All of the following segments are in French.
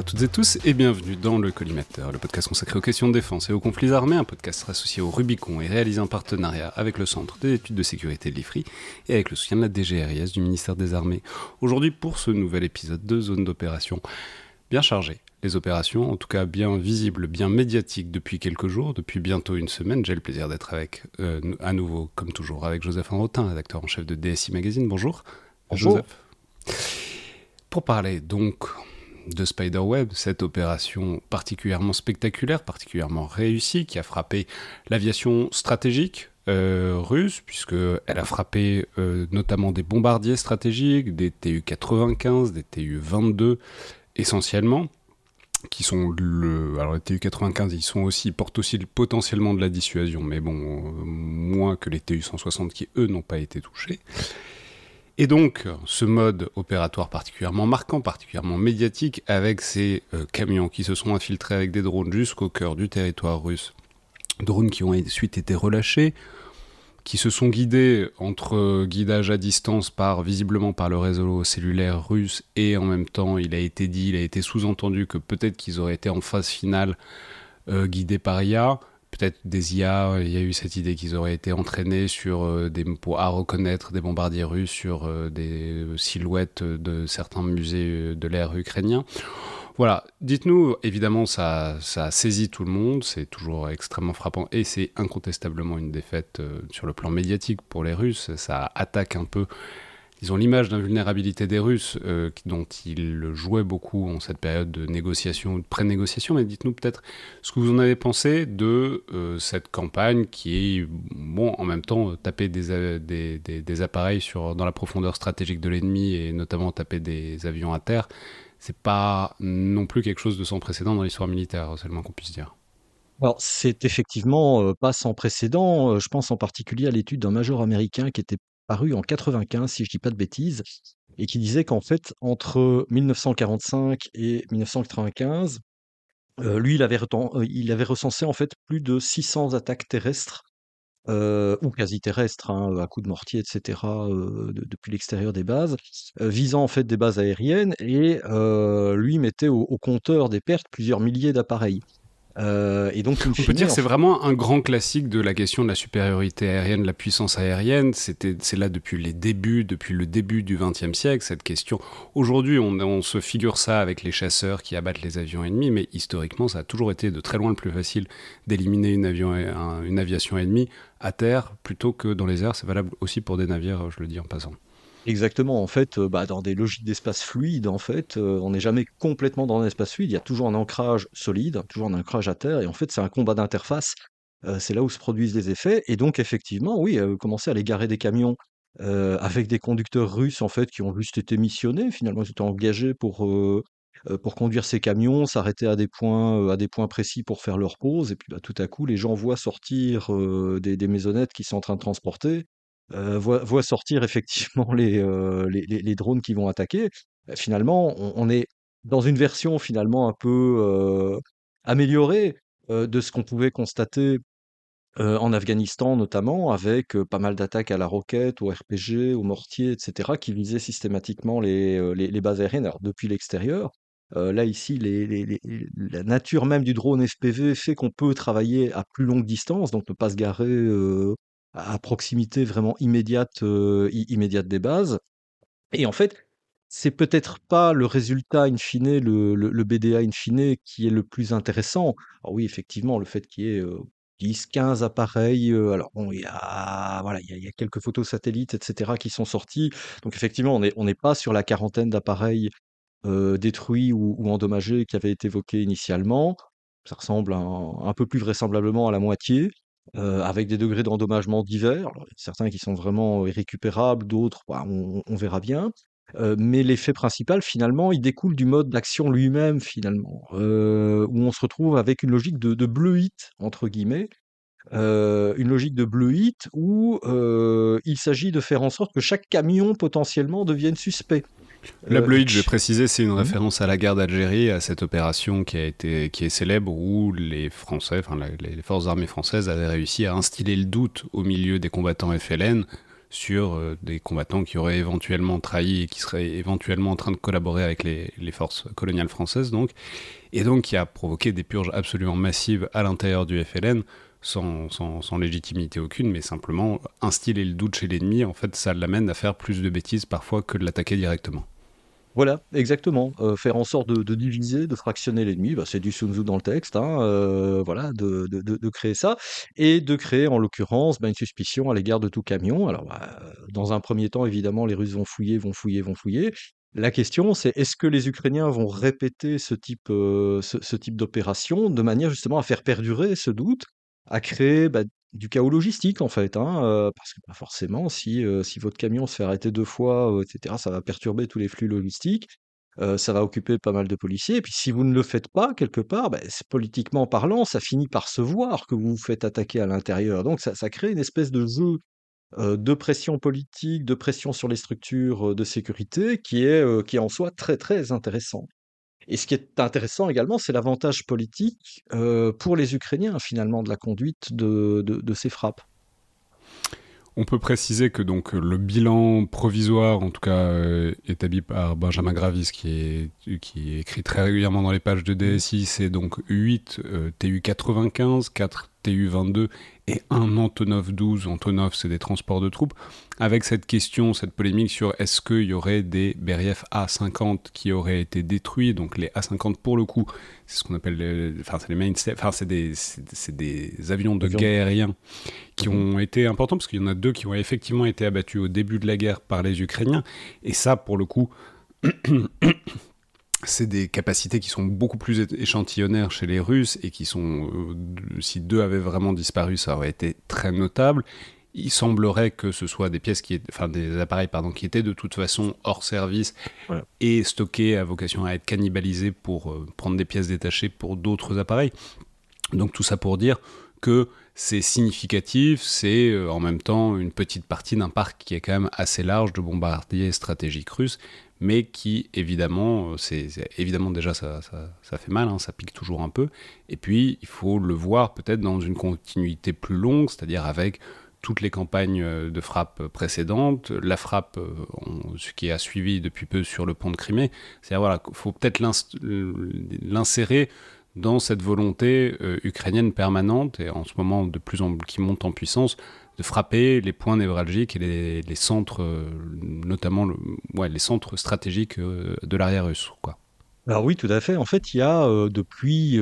à toutes et tous et bienvenue dans le Collimateur, le podcast consacré aux questions de défense et aux conflits armés, un podcast associé au Rubicon et réalisé en partenariat avec le Centre des études de sécurité de l'IFRI et avec le soutien de la DGRIS du ministère des Armées. Aujourd'hui pour ce nouvel épisode de Zone d'opération bien chargé. Les opérations, en tout cas bien visibles, bien médiatiques depuis quelques jours, depuis bientôt une semaine. J'ai le plaisir d'être avec, à nouveau, comme toujours, avec Joseph Enrotin, rédacteur en chef de DSI Magazine. Bonjour. Bonjour. Joseph. Pour parler donc de Spiderweb, cette opération particulièrement spectaculaire, particulièrement réussie, qui a frappé l'aviation stratégique russe, puisqu'elle a frappé notamment des bombardiers stratégiques, des Tu-95, des Tu-22 essentiellement, qui sont alors les Tu-95, portent aussi potentiellement de la dissuasion, mais bon, moins que les Tu-160 qui, eux, n'ont pas été touchés. Et donc, ce mode opératoire particulièrement marquant, particulièrement médiatique, avec ces camions qui se sont infiltrés avec des drones jusqu'au cœur du territoire russe, drones qui ont ensuite été relâchés, qui se sont guidés entre guidage à distance visiblement par le réseau cellulaire russe, et en même temps, il a été sous-entendu que peut-être qu'ils auraient été en phase finale guidés par IA. Peut-être des IA, il y a eu cette idée qu'ils auraient été entraînés à reconnaître des bombardiers russes sur des silhouettes de certains musées de l'air ukrainien. Voilà, dites-nous, évidemment, ça a saisi tout le monde, c'est toujours extrêmement frappant et c'est incontestablement une défaite sur le plan médiatique pour les Russes. Ça attaque un peu, disons, l'image d'invulnérabilité des Russes dont ils jouaient beaucoup en cette période de négociation ou de pré-négociation. Mais dites-nous peut-être ce que vous en avez pensé de cette campagne qui est, bon, en même temps, taper des appareils dans la profondeur stratégique de l'ennemi et notamment taper des avions à terre. C'est pas non plus quelque chose de sans précédent dans l'histoire militaire, c'est le moins qu'on puisse dire. Alors, c'est effectivement pas sans précédent. Je pense en particulier à l'étude d'un major américain qui était paru en 95, si je dis pas de bêtises, et qui disait qu'en fait, entre 1945 et 1995, lui, il avait recensé en fait plus de 600 attaques terrestres ou quasi terrestres, hein, à coups de mortier, etc., depuis l'extérieur des bases, visant en fait des bases aériennes, et lui mettait au compteur des pertes plusieurs milliers d'appareils. Et donc, in On peut fine, dire que en c'est fait, vraiment un grand classique de la question de la supériorité aérienne, de la puissance aérienne. C'est là depuis le début du XXe siècle, cette question. Aujourd'hui, on se figure ça avec les chasseurs qui abattent les avions ennemis, mais historiquement, ça a toujours été de très loin le plus facile d'éliminer une aviation ennemie à terre plutôt que dans les airs. C'est valable aussi pour des navires, je le dis en passant. exactement. En fait, dans des logiques d'espace fluide, en fait, on n'est jamais complètement dans un espace fluide. Il y a toujours un ancrage solide, toujours un ancrage à terre. Et en fait, c'est un combat d'interface. C'est là où se produisent les effets. Et donc, effectivement, oui, commencer à aller garer des camions avec des conducteurs russes, en fait, qui ont juste été missionnés. Finalement, ils étaient engagés pour conduire ces camions, s'arrêter à des points précis pour faire leur pause. Et puis, tout à coup, les gens voient sortir des maisonnettes qui sont en train de transporter. Voit sortir effectivement les drones qui vont attaquer. Finalement, on est dans une version finalement un peu améliorée de ce qu'on pouvait constater en Afghanistan notamment, avec pas mal d'attaques à la roquette, au RPG, au mortier, etc., qui visaient systématiquement les bases aériennes, alors depuis l'extérieur. Là, ici, la nature même du drone FPV fait qu'on peut travailler à plus longue distance, donc ne pas se garer à proximité vraiment immédiate des bases. Et en fait, c'est peut-être pas le résultat in fine, le BDA in fine, qui est le plus intéressant. Alors oui, effectivement, le fait qu'il y ait 10, 15 appareils, alors bon, voilà, il y a quelques photos satellites, etc., qui sont sorties. Donc effectivement, on n'est pas sur la quarantaine d'appareils détruits ou endommagés qui avaient été évoqués initialement. Ça ressemble un peu plus vraisemblablement à la moitié, avec des degrés d'endommagement divers. Alors, il y a certains qui sont vraiment irrécupérables, d'autres, bah, on verra bien. Mais l'effet principal, finalement, il découle du mode d'action lui-même, finalement, où on se retrouve avec une logique de bleu hit, entre guillemets, une logique de bleu hit où il s'agit de faire en sorte que chaque camion potentiellement devienne suspect. La Bleu Et Hit, je vais préciser, c'est une Mmh. référence à la guerre d'Algérie, à cette opération qui est célèbre où les Français, les forces armées françaises avaient réussi à instiller le doute au milieu des combattants FLN sur des combattants qui auraient éventuellement trahi et qui seraient éventuellement en train de collaborer avec les forces coloniales françaises, donc, et donc qui a provoqué des purges absolument massives à l'intérieur du FLN, sans légitimité aucune, mais simplement instiller le doute chez l'ennemi, en fait, ça l'amène à faire plus de bêtises parfois que de l'attaquer directement. Voilà, exactement. Faire en sorte de diviser, de fractionner l'ennemi, bah, c'est du Sun Tzu dans le texte, hein, voilà, de créer ça et de créer en l'occurrence, bah, une suspicion à l'égard de tout camion. Alors, bah, dans un premier temps, évidemment, les Russes vont fouiller, vont fouiller, vont fouiller. La question, c'est est-ce que les Ukrainiens vont répéter ce type d'opération de manière justement à faire perdurer ce doute, à créer, bah, du chaos logistique en fait, hein, parce que, bah, forcément si votre camion se fait arrêter 2 fois, et cetera, ça va perturber tous les flux logistiques, ça va occuper pas mal de policiers et puis si vous ne le faites pas quelque part, bah, c'est politiquement parlant, ça finit par se voir que vous vous faites attaquer à l'intérieur. Donc ça crée une espèce de jeu, de pression politique, de pression sur les structures, de sécurité qui est en soi très, très intéressant. Et ce qui est intéressant également, c'est l'avantage politique, pour les Ukrainiens finalement de la conduite de ces frappes. On peut préciser que donc le bilan provisoire, en tout cas établi par Benjamin Gravis, qui est écrit très régulièrement dans les pages de Mmh. DSI, c'est donc 8 TU-95, 4 TU-22 et un Antonov 12. Antonov, c'est des transports de troupes. Avec cette question, cette polémique sur est-ce qu'il y aurait des Beriev A-50 qui auraient été détruits. Donc les A-50, pour le coup, c'est ce qu'on appelle enfin, c'est les mainstay, enfin, c'est des avions de Avion. guerre aériens qui Mmh. ont été importants, parce qu'il y en a 2 qui ont effectivement été abattus au début de la guerre par les Ukrainiens. Et ça, pour le coup, c'est des capacités qui sont beaucoup plus échantillonnaires chez les Russes et qui sont, si 2 avaient vraiment disparu, ça aurait été très notable. Il semblerait que ce soit des pièces enfin des appareils qui étaient de toute façon hors service Voilà. et stockés à vocation à être cannibalisés pour prendre des pièces détachées pour d'autres appareils. Donc tout ça pour dire que c'est significatif, c'est en même temps une petite partie d'un parc qui est quand même assez large de bombardiers stratégiques russes, mais qui évidemment, évidemment déjà ça fait mal, hein, ça pique toujours un peu, et puis il faut le voir peut-être dans une continuité plus longue, c'est-à-dire avec toutes les campagnes de frappe précédentes, la frappe ce qui a suivi depuis peu sur le pont de Crimée, c'est-à-dire voilà, il faut peut-être l'insérer dans cette volonté ukrainienne permanente et en ce moment qui monte en puissance de frapper les points névralgiques et les centres, notamment les centres stratégiques de l'arrière russe, quoi. Alors oui, tout à fait. En fait, il y a, depuis,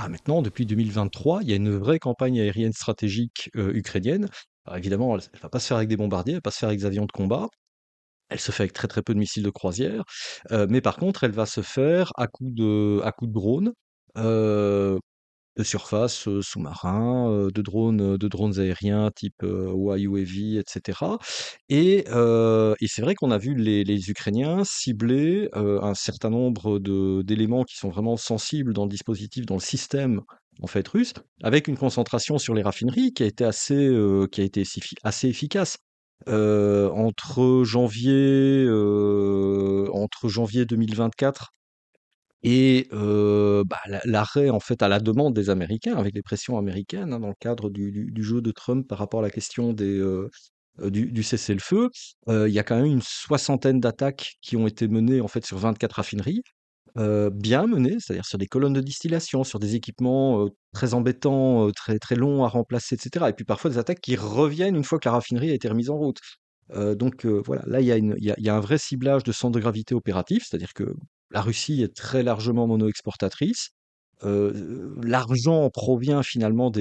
maintenant, depuis 2023, il y a une vraie campagne aérienne stratégique, ukrainienne. Alors évidemment, elle va pas se faire avec des bombardiers, elle va pas se faire avec des avions de combat. Elle se fait avec très, très peu de missiles de croisière, mais par contre, elle va se faire à coups de drones, heu, de surface, sous-marins, de drones aériens type, YUAV et cetera et c'est vrai qu'on a vu les Ukrainiens cibler, un certain nombre d'éléments qui sont vraiment sensibles dans le dispositif, dans le système, en fait, russe, avec une concentration sur les raffineries qui a été assez efficace. Entre janvier 2024 et bah, l'arrêt en fait à la demande des Américains, avec les pressions américaines, hein, dans le cadre du jeu de Trump par rapport à la question du cessez-le-feu, il y a quand même une soixantaine d'attaques qui ont été menées en fait sur 24 raffineries, bien menées, c'est-à-dire sur des colonnes de distillation, sur des équipements, très embêtants, très, très longs à remplacer et cetera et puis parfois des attaques qui reviennent une fois que la raffinerie a été remise en route. Donc voilà, là, il y a un vrai ciblage de centre de gravité opératif, c'est-à-dire que la Russie est très largement mono-exportatrice. L'argent provient finalement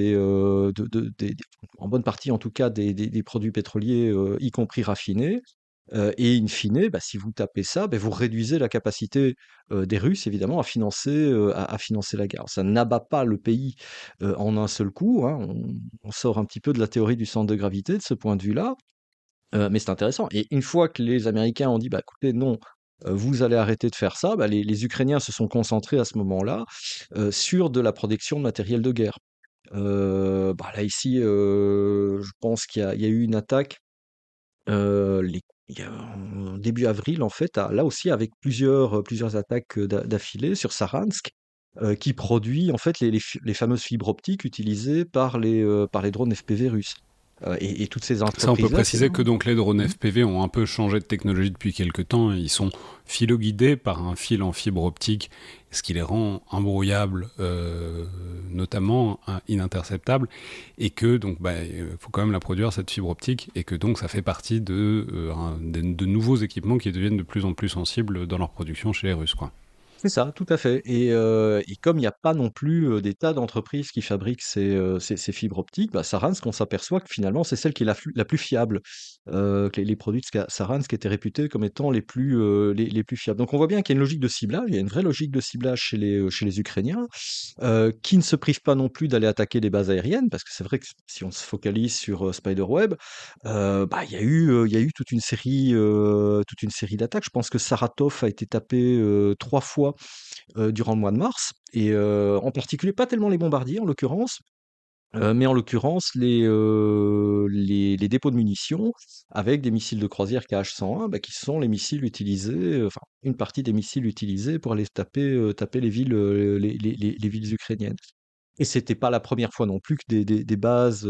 en bonne partie en tout cas, des produits pétroliers, y compris raffinés. Et in fine, bah, si vous tapez ça, bah, vous réduisez la capacité des Russes évidemment à financer la guerre. Ça n'abat pas le pays en un seul coup, hein. On sort un petit peu de la théorie du centre de gravité de ce point de vue-là. Mais c'est intéressant et une fois que les Américains ont dit: «Bah, écoutez, non, vous allez arrêter de faire ça», bah, les Ukrainiens se sont concentrés à ce moment-là, sur de la production de matériel de guerre. Bah, là, ici, je pense qu'il y a eu une attaque, les il y a en début avril, en fait, là aussi avec plusieurs attaques, d'affilée sur Saransk, qui produit, en fait, les fameuses fibres optiques utilisées par les drones FPV russes. Et toutes ces Ça, on peut entreprises-là, préciser que donc les drones Mhm. FPV ont un peu changé de technologie depuis quelques temps. Ils sont filoguidés par un fil en fibre optique, ce qui les rend imbrouillables, notamment ininterceptables, et que donc faut quand même la produire cette fibre optique, et que donc ça fait partie de nouveaux équipements qui deviennent de plus en plus sensibles dans leur production chez les Russes, quoi. C'est ça, tout à fait. Et comme il n'y a pas non plus des tas d'entreprises qui fabriquent ces fibres optiques, bah, Saransk, on s'aperçoit que finalement, c'est celle qui est la plus fiable. Que les produits de Saransk étaient réputés comme étant les plus fiables. Donc on voit bien qu'il y a une logique de ciblage, il y a une vraie logique de ciblage chez les Ukrainiens, qui ne se privent pas non plus d'aller attaquer des bases aériennes, parce que c'est vrai que si on se focalise sur Spiderweb, bah, il y a eu toute une série d'attaques. Je pense que Saratov a été tapé 3 fois durant le mois de mars, et en particulier pas tellement les bombardiers en l'occurrence, mais en l'occurrence les dépôts de munitions avec des missiles de croisière KH-101, bah, qui sont les missiles utilisés, enfin une partie des missiles utilisés pour aller taper les villes, les villes ukrainiennes. Et c'était pas la première fois non plus que des bases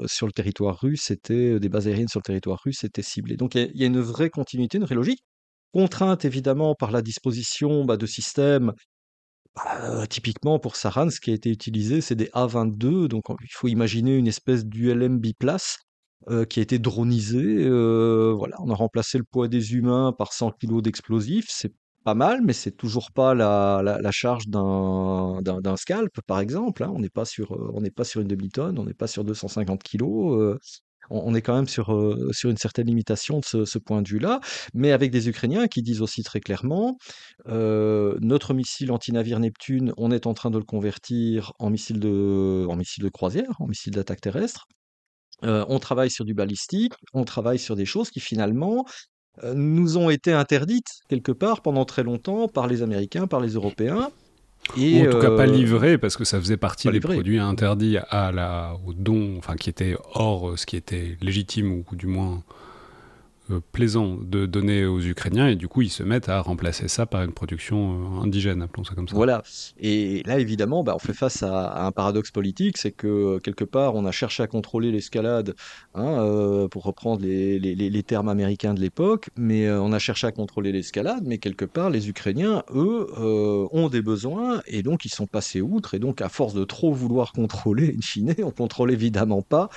sur le territoire russe, des bases aériennes sur le territoire russe étaient ciblées. Donc il y a une vraie continuité, une vraie logique, contrainte évidemment par la disposition bah, de systèmes. Typiquement pour Saran, ce qui a été utilisé, c'est des A-22, donc il faut imaginer une espèce d'ULM biplace qui a été dronisé. Voilà, on a remplacé le poids des humains par 100 kilos d'explosifs. C'est pas mal, mais c'est toujours pas la charge d'un scalp, par exemple, hein. On n'est pas sur une demi-tonne, on n'est pas sur 250 kilos. On est quand même sur une certaine limitation de ce point de vue-là, mais avec des Ukrainiens qui disent aussi très clairement, notre missile anti-navire Neptune, on est en train de le convertir en missile de croisière, en missile d'attaque terrestre. On travaille sur du balistique, on travaille sur des choses qui finalement nous ont été interdites quelque part pendant très longtemps par les Américains, par les Européens, Ou et en tout cas pas livré, parce que ça faisait pas partie des livrées. produits interdits au don, enfin qui étaient hors ce qui était légitime, ou du moins plaisant de donner aux Ukrainiens, et du coup ils se mettent à remplacer ça par une production indigène, appelons ça comme ça. Voilà. Et là, évidemment, bah, on fait face à un paradoxe politique, c'est que quelque part, on a cherché à contrôler l'escalade, hein, pour reprendre les termes américains de l'époque, mais on a cherché à contrôler l'escalade, mais quelque part, les Ukrainiens, eux, ont des besoins, et donc ils sont passés outre, et donc à force de trop vouloir contrôler, in fine, on contrôle évidemment pas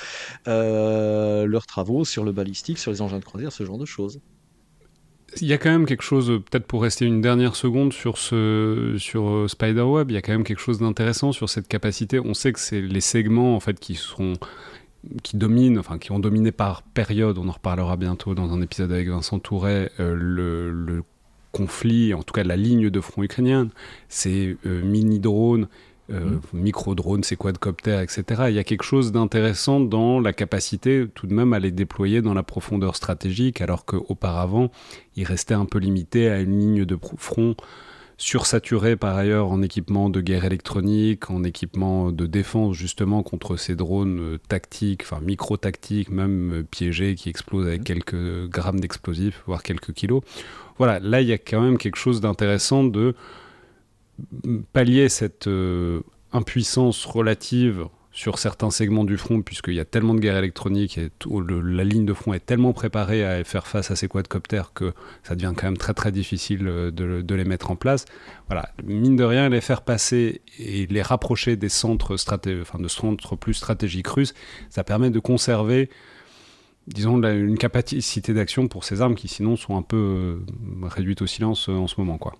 leurs travaux sur le balistique, sur les engins de croisière, ce genre de choses. Il y a quand même quelque chose, peut-être pour rester une dernière seconde sur Spiderweb, il y a quand même quelque chose d'intéressant sur cette capacité. On sait que c'est les segments en fait qui dominent, enfin qui ont dominé par période. On en reparlera bientôt dans un épisode avec Vincent Touret. Le conflit, en tout cas la ligne de front ukrainienne, c'est mini drones, Hmm. micro-drones, c'est quadcoptères, etc. Il y a quelque chose d'intéressant dans la capacité tout de même à les déployer dans la profondeur stratégique, alors qu'auparavant, ils restaient un peu limités à une ligne de front sursaturée par ailleurs en équipement de guerre électronique, en équipement de défense justement contre ces drones tactiques, enfin micro-tactiques, même piégés, qui explosent avec quelques grammes d'explosifs, voire quelques kilos. Voilà, là il y a quand même quelque chose d'intéressant de pallier cette impuissance relative sur certains segments du front, puisqu'il y a tellement de guerre électronique et la ligne de front est tellement préparée à faire face à ces quadcoptères que ça devient quand même très très difficile de les mettre en place. Voilà, mine de rien, les faire passer et les rapprocher des centres, de centres plus stratégiques russes, ça permet de conserver, disons, une capacité d'action pour ces armes qui sinon sont un peu réduites au silence en ce moment, quoi.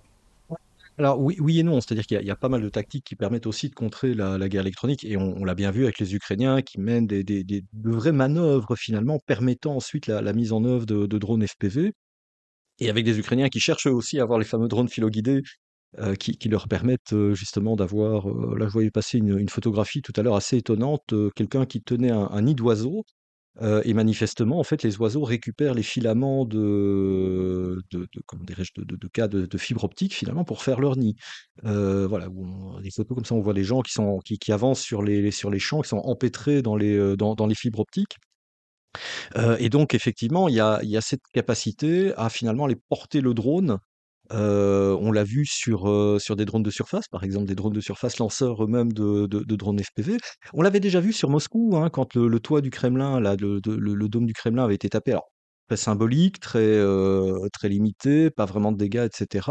Alors oui, oui et non, c'est-à-dire qu'il y a pas mal de tactiques qui permettent aussi de contrer la guerre électronique, et on l'a bien vu avec les Ukrainiens qui mènent de vraies manœuvres finalement permettant ensuite la mise en œuvre de drones FPV, et avec des Ukrainiens qui cherchent eux aussi à avoir les fameux drones filoguidés qui leur permettent justement d'avoir, là je voyais passer une photographie tout à l'heure assez étonnante, quelqu'un qui tenait un nid d'oiseaux. Et manifestement, en fait, les oiseaux récupèrent les filaments comment dirais-je, de fibre optique finalement pour faire leur nid. Voilà, des photos comme ça, on voit les gens qui avancent sur les champs, qui sont empêtrés dans les fibres optiques. Et donc effectivement, il y a cette capacité à finalement aller porter le drone On l'a vu sur des drones de surface, par exemple des drones de surface lanceurs eux-mêmes de drones FPV. On l'avait déjà vu sur Moscou, hein, quand le toit du Kremlin, là, le dôme du Kremlin avait été tapé. Alors, très symbolique, très limité, pas vraiment de dégâts, etc.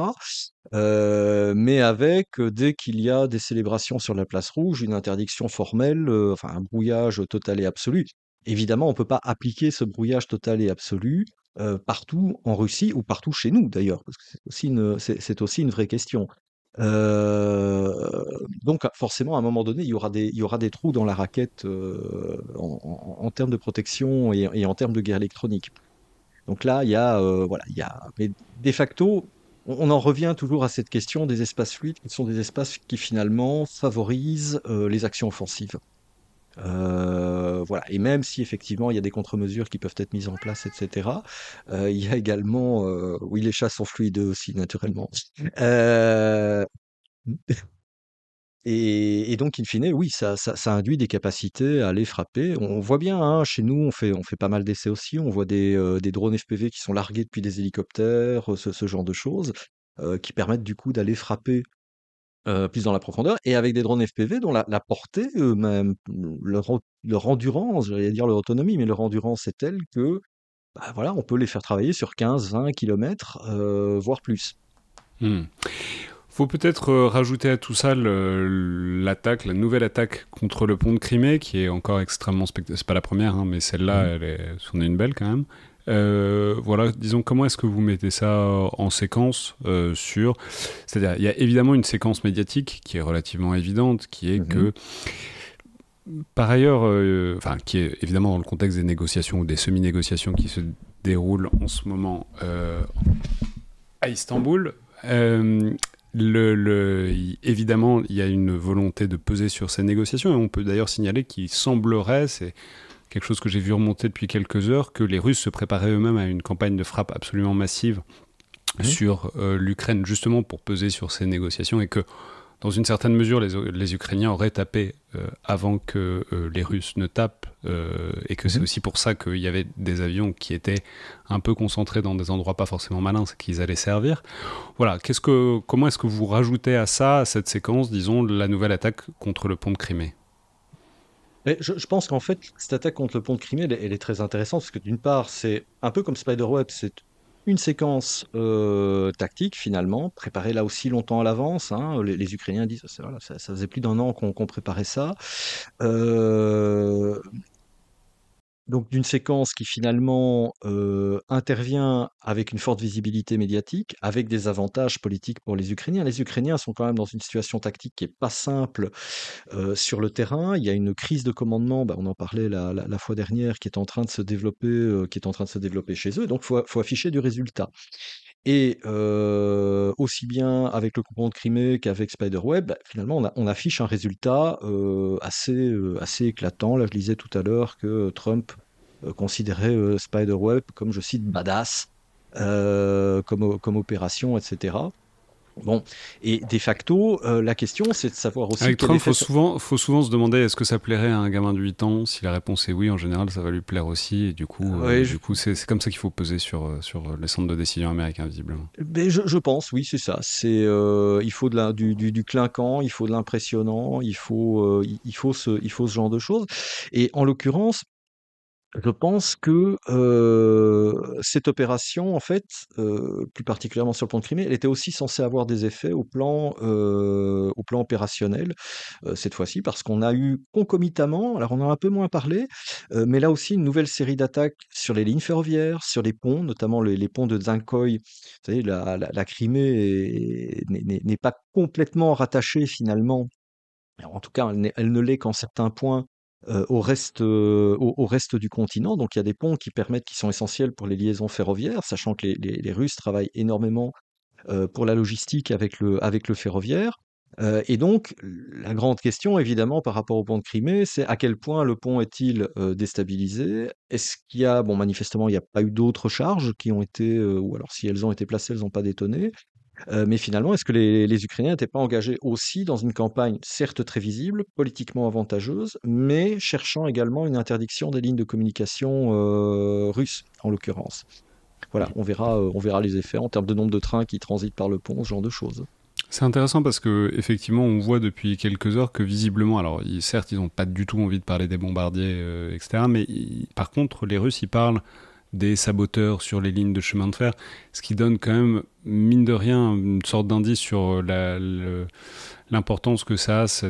Mais avec, dès qu'il y a des célébrations sur la place rouge, une interdiction formelle, enfin un brouillage total et absolu. Évidemment, on ne peut pas appliquer ce brouillage total et absolu partout en Russie ou partout chez nous d'ailleurs, parce que c'est aussi une vraie question. Euh, donc forcément, à un moment donné, il y aura des trous dans la raquette en termes de protection et en termes de guerre électronique. Donc là, voilà, mais de facto, on en revient toujours à cette question des espaces fluides, qui sont des espaces qui finalement favorisent les actions offensives. Voilà. Et même si effectivement il y a des contre-mesures qui peuvent être mises en place, etc., il y a également, oui, les chats sont fluides eux aussi, naturellement. Euh, et donc, in fine, oui, ça induit des capacités à aller frapper. On voit bien, hein, chez nous, on fait pas mal d'essais aussi. On voit des drones FPV qui sont largués depuis des hélicoptères, ce genre de choses, qui permettent du coup d'aller frapper plus dans la profondeur, et avec des drones FPV dont la portée, même leur endurance, j'allais dire leur autonomie, mais leur endurance est telle que, bah, voilà, on peut les faire travailler sur 15-20 kilomètres, voire plus. Hmm. Faut peut-être rajouter à tout ça l'attaque, la nouvelle attaque contre le pont de Crimée, qui est encore extrêmement spectaculaire. C'est pas la première, hein, mais celle-là, Mhm. c'en est une belle quand même. Voilà, disons, comment est-ce que vous mettez ça en séquence C'est-à-dire, il y a évidemment une séquence médiatique qui est relativement évidente, qui est Mhm. que, par ailleurs, enfin, qui est évidemment dans le contexte des négociations ou des semi-négociations qui se déroulent en ce moment à Istanbul. Évidemment, il y a une volonté de peser sur ces négociations, et on peut d'ailleurs signaler qu'il semblerait, c'est quelque chose que j'ai vu remonter depuis quelques heures, que les Russes se préparaient eux-mêmes à une campagne de frappe absolument massive Mhm. sur l'Ukraine, justement pour peser sur ces négociations, et que dans une certaine mesure, les Ukrainiens auraient tapé avant que les Russes ne tapent, et que c'est Mhm. aussi pour ça qu'il y avait des avions qui étaient un peu concentrés dans des endroits pas forcément malins, c'est qu'ils allaient servir. Voilà, comment est-ce que vous rajoutez à ça, à cette séquence, disons, la nouvelle attaque contre le pont de Crimée? Mais je pense qu'en fait, cette attaque contre le pont de Crimée, elle est très intéressante, parce que d'une part, c'est un peu comme Spiderweb, c'est une séquence tactique finalement, préparée là aussi longtemps à l'avance, hein. Les Ukrainiens disent, voilà, ça faisait plus d'1 an qu'on préparait ça. Euh, Donc d'une séquence qui finalement intervient avec une forte visibilité médiatique, avec des avantages politiques pour les Ukrainiens. Les Ukrainiens sont quand même dans une situation tactique qui est pas simple sur le terrain. Il y a une crise de commandement, bah, on en parlait la fois dernière, qui est en train de se développer, chez eux. Donc faut afficher du résultat. Et aussi bien avec le coupon de Crimée qu'avec Spiderweb, bah, finalement on affiche un résultat assez éclatant. Là, je disais tout à l'heure que Trump considérait Spiderweb comme, je cite, badass, comme opération, etc. Bon, et de facto, la question c'est de savoir aussi Avec quel Trump, effet faut souvent se demander est-ce que ça plairait à un gamin de 8 ans. Si la réponse est oui, en général, ça va lui plaire aussi. Et ouais, du coup c'est comme ça qu'il faut peser sur les centres de décision américains, visiblement. mais je pense, oui, c'est ça. Il faut du clinquant, il faut de l'impressionnant, il faut ce genre de choses. Et en l'occurrence, je pense que cette opération, en fait, plus particulièrement sur le pont de Crimée, elle était aussi censée avoir des effets au plan opérationnel, cette fois-ci, parce qu'on a eu concomitamment, alors on en a un peu moins parlé, mais là aussi une nouvelle série d'attaques sur les lignes ferroviaires, sur les ponts, notamment les ponts de Dzankoï. Vous savez, la Crimée n'est pas complètement rattachée finalement, en tout cas, elle ne l'est qu'en certains points au reste du continent. Donc il y a des ponts qui sont essentiels pour les liaisons ferroviaires, sachant que les Russes travaillent énormément pour la logistique avec le ferroviaire. Et donc, la grande question, évidemment, par rapport au pont de Crimée, c'est à quel point le pont est-il déstabilisé? Est-ce qu'il y a, bon, manifestement, il n'y a pas eu d'autres charges qui ont été, ou alors si elles ont été placées, elles n'ont pas détonné. Mais finalement, est-ce que les Ukrainiens n'étaient pas engagés aussi dans une campagne, certes très visible, politiquement avantageuse, mais cherchant également une interdiction des lignes de communication russes, en l'occurrence? Voilà, on verra les effets en termes de nombre de trains qui transitent par le pont, ce genre de choses. C'est intéressant parce que effectivement, on voit depuis quelques heures que visiblement, alors certes, ils n'ont pas du tout envie de parler des bombardiers, etc. Mais par contre, les Russes, ils parlent des saboteurs sur les lignes de chemin de fer, ce qui donne quand même, mine de rien, une sorte d'indice sur l'importance que ça a, ce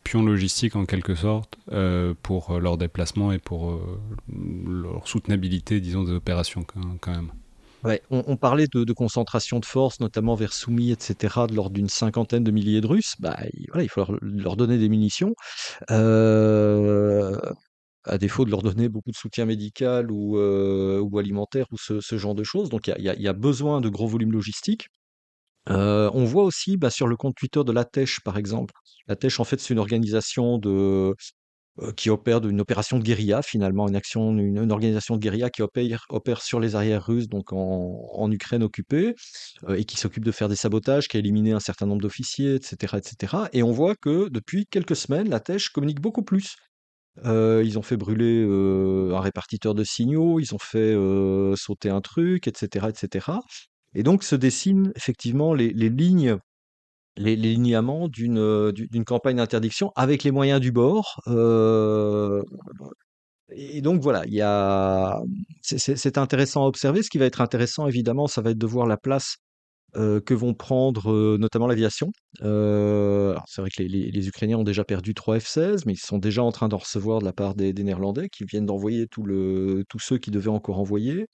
pion logistique en quelque sorte, pour leur déplacement et pour leur soutenabilité, disons, des opérations quand même. Ouais, on parlait de concentration de force, notamment vers Soumy, etc., de l'ordre d'une cinquantaine de milliers de Russes. Bah, voilà, il faut leur donner des munitions. Euh, à défaut de leur donner beaucoup de soutien médical ou alimentaire ou ce genre de choses. Donc il y a besoin de gros volumes logistiques. On voit aussi bah, sur le compte Twitter de l'Atech, par exemple. L'Atech, en fait, c'est une organisation qui opère une opération de guérilla, finalement, une organisation de guérilla qui opère sur les arrières russes, donc en Ukraine occupée, et qui s'occupe de faire des sabotages, qui a éliminé un certain nombre d'officiers, etc., etc. Et on voit que depuis quelques semaines, l'Atech communique beaucoup plus. Ils ont fait brûler, un répartiteur de signaux, ils ont fait, sauter un truc, et cetera, et cetera. Et donc se dessinent effectivement les lignes, les linéaments d'une campagne d'interdiction avec les moyens du bord. Et donc voilà, c'est intéressant à observer. Ce qui va être intéressant, évidemment, ça va être de voir la place que vont prendre notamment l'aviation. Alors c'est vrai que les Ukrainiens ont déjà perdu 3 F-16, mais ils sont déjà en train d'en recevoir de la part des Néerlandais qui viennent d'envoyer tous ceux qui devaient encore envoyer.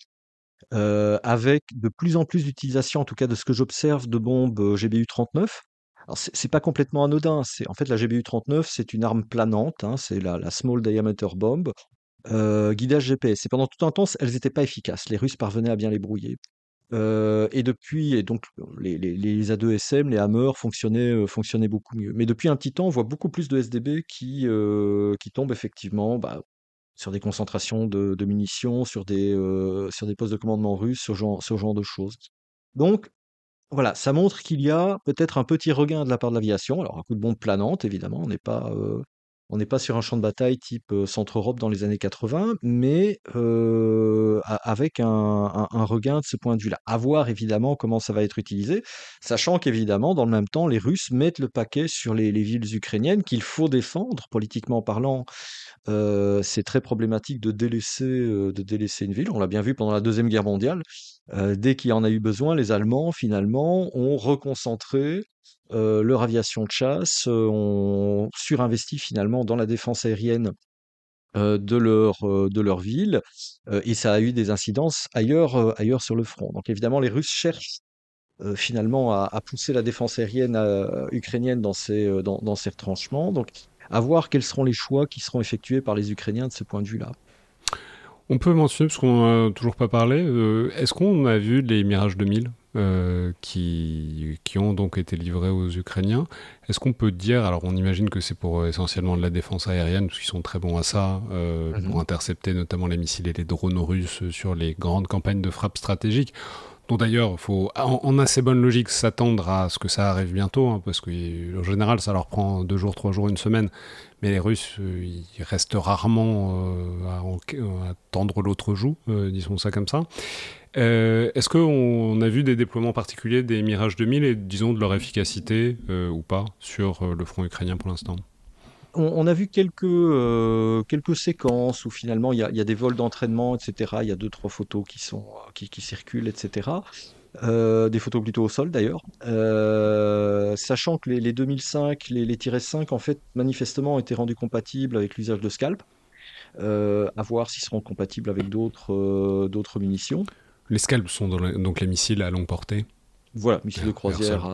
Avec de plus en plus d'utilisation, en tout cas de ce que j'observe, de bombes GBU-39. Alors c'est pas complètement anodin. En fait, la GBU-39, c'est une arme planante, hein, c'est la Small Diameter Bomb, guidage GPS. Et pendant tout un temps, elles n'étaient pas efficaces. Les Russes parvenaient à bien les brouiller. Et depuis, et donc les A2SM, les Hammer fonctionnaient beaucoup mieux. Mais depuis un petit temps, on voit beaucoup plus de SDB qui tombent effectivement bah, sur des concentrations de munitions, sur des postes de commandement russes, ce genre de choses. Donc, voilà, ça montre qu'il y a peut-être un petit regain de la part de l'aviation. Alors, un coup de bombe planante, évidemment, on n'est pas sur un champ de bataille type Centre-Europe dans les années 80, mais avec un regain de ce point de vue-là. À voir évidemment comment ça va être utilisé, sachant qu'évidemment, dans le même temps, les Russes mettent le paquet sur les villes ukrainiennes qu'il faut défendre, politiquement parlant. C'est très problématique de délaisser une ville. On l'a bien vu pendant la Deuxième Guerre mondiale. Dès qu'il y en a eu besoin, les Allemands, finalement, ont reconcentré leur aviation de chasse, ont surinvesti finalement dans la défense aérienne de leur ville, et ça a eu des incidences ailleurs sur le front. Donc évidemment, les Russes cherchent finalement à pousser la défense aérienne ukrainienne dans ces retranchements. Donc à voir quels seront les choix qui seront effectués par les Ukrainiens de ce point de vue-là. On peut mentionner, parce qu'on n'en a toujours pas parlé, est-ce qu'on a vu les Mirage 2000 qui ont donc été livrés aux Ukrainiens? Est-ce qu'on peut dire, alors on imagine que c'est pour essentiellement de la défense aérienne, parce qu'ils sont très bons à ça, pour Mhm. intercepter notamment les missiles et les drones russes sur les grandes campagnes de frappe stratégiques, dont d'ailleurs il faut en assez bonne logique s'attendre à ce que ça arrive bientôt, hein, parce qu'en général ça leur prend 2 jours, 3 jours, une semaine, mais les Russes, ils restent rarement à tendre l'autre joue, disons ça comme ça. Est-ce qu'on a vu des déploiements particuliers des Mirage 2000 et disons de leur efficacité ou pas sur le front ukrainien pour l'instant? On a vu quelques séquences où finalement il y a des vols d'entraînement, etc. Il y a deux, trois photos qui circulent, etc. Des photos plutôt au sol d'ailleurs. Sachant que les 2005, les -5, en fait, manifestement, ont été rendus compatibles avec l'usage de Scalp. À voir s'ils seront compatibles avec d'autres munitions. Les Scalps sont donc les missiles à longue portée, Voilà, missiles de air-sol. croisière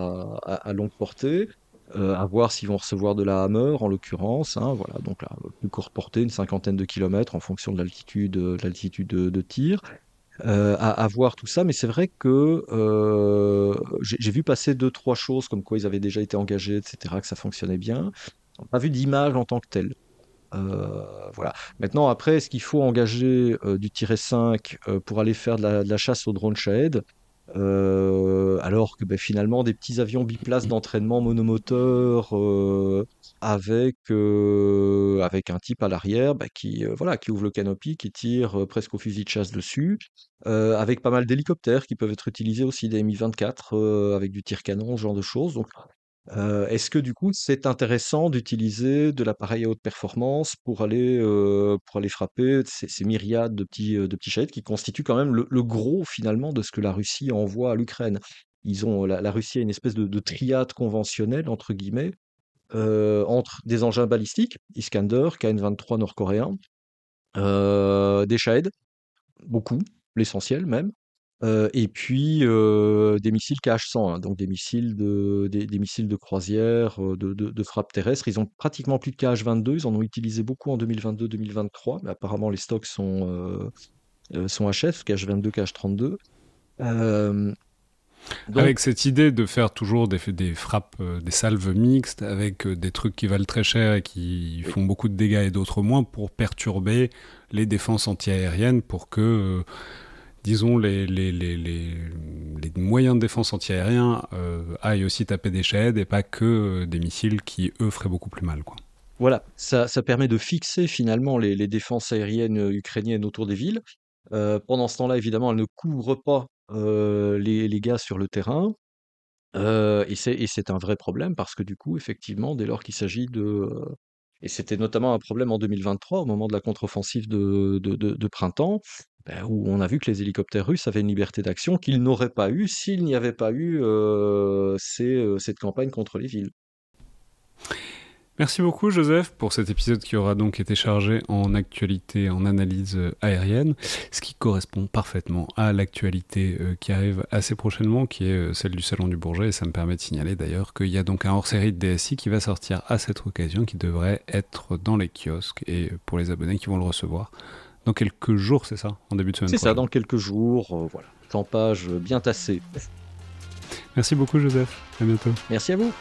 à longue portée. À voir s'ils vont recevoir de la Hammer, en l'occurrence, hein, voilà, donc là, plus courte portée, une cinquantaine de kilomètres en fonction de l'altitude de tir. À voir tout ça, mais c'est vrai que j'ai vu passer deux, trois choses comme quoi ils avaient déjà été engagés, etc., que ça fonctionnait bien. On n'a pas vu d'image en tant que telle. Voilà. Maintenant, après, est-ce qu'il faut engager du tiré 5 pour aller faire de la chasse au drone Shahed? Alors que finalement, des petits avions biplaces d'entraînement monomoteur avec un type à l'arrière voilà, qui ouvre le canopy, qui tire presque au fusil de chasse dessus, avec pas mal d'hélicoptères qui peuvent être utilisés aussi, des Mi-24 avec du tir-canon, ce genre de choses. Donc, est-ce que du coup, c'est intéressant d'utiliser de l'appareil à haute performance pour aller frapper ces myriades de petits shahed qui constituent quand même le gros finalement de ce que la Russie envoie à l'Ukraine? La Russie a une espèce de triade conventionnelle, entre guillemets, entre des engins balistiques, Iskander, KN-23 nord-coréen, des Shahed, beaucoup, l'essentiel même, et puis des missiles KH-101, donc des missiles de croisière, de frappe terrestre. Ils ont pratiquement plus de KH-22, ils en ont utilisé beaucoup en 2022-2023, mais apparemment les stocks sont HF, KH-22, KH-32. Euh, donc Avec cette idée de faire toujours des frappes, des salves mixtes, avec des trucs qui valent très cher et qui oui, font beaucoup de dégâts et d'autres moins, pour perturber les défenses antiaériennes, pour que, disons, les moyens de défense antiaériens aillent aussi taper des sheds et pas que des missiles qui, eux, feraient beaucoup plus mal, quoi. voilà, ça permet de fixer finalement les défenses aériennes ukrainiennes autour des villes. Pendant ce temps-là, évidemment, elles ne couvrent pas les gars sur le terrain. Et c'est un vrai problème parce que du coup, effectivement, dès lors qu'il s'agit et c'était notamment un problème en 2023 au moment de la contre-offensive de printemps, où on a vu que les hélicoptères russes avaient une liberté d'action qu'ils n'auraient pas eu s'il n'y avait pas eu cette campagne contre les villes. Merci beaucoup Joseph pour cet épisode qui aura donc été chargé en actualité, en analyse aérienne, ce qui correspond parfaitement à l'actualité qui arrive assez prochainement, qui est celle du Salon du Bourget, et ça me permet de signaler d'ailleurs qu'il y a donc un hors-série de DSI qui va sortir à cette occasion, qui devrait être dans les kiosques, et pour les abonnés qui vont le recevoir dans quelques jours, c'est ça, en début de semaine C'est ça, prochaine. dans quelques jours, voilà, campage bien tassé. Merci beaucoup Joseph, à bientôt. Merci à vous.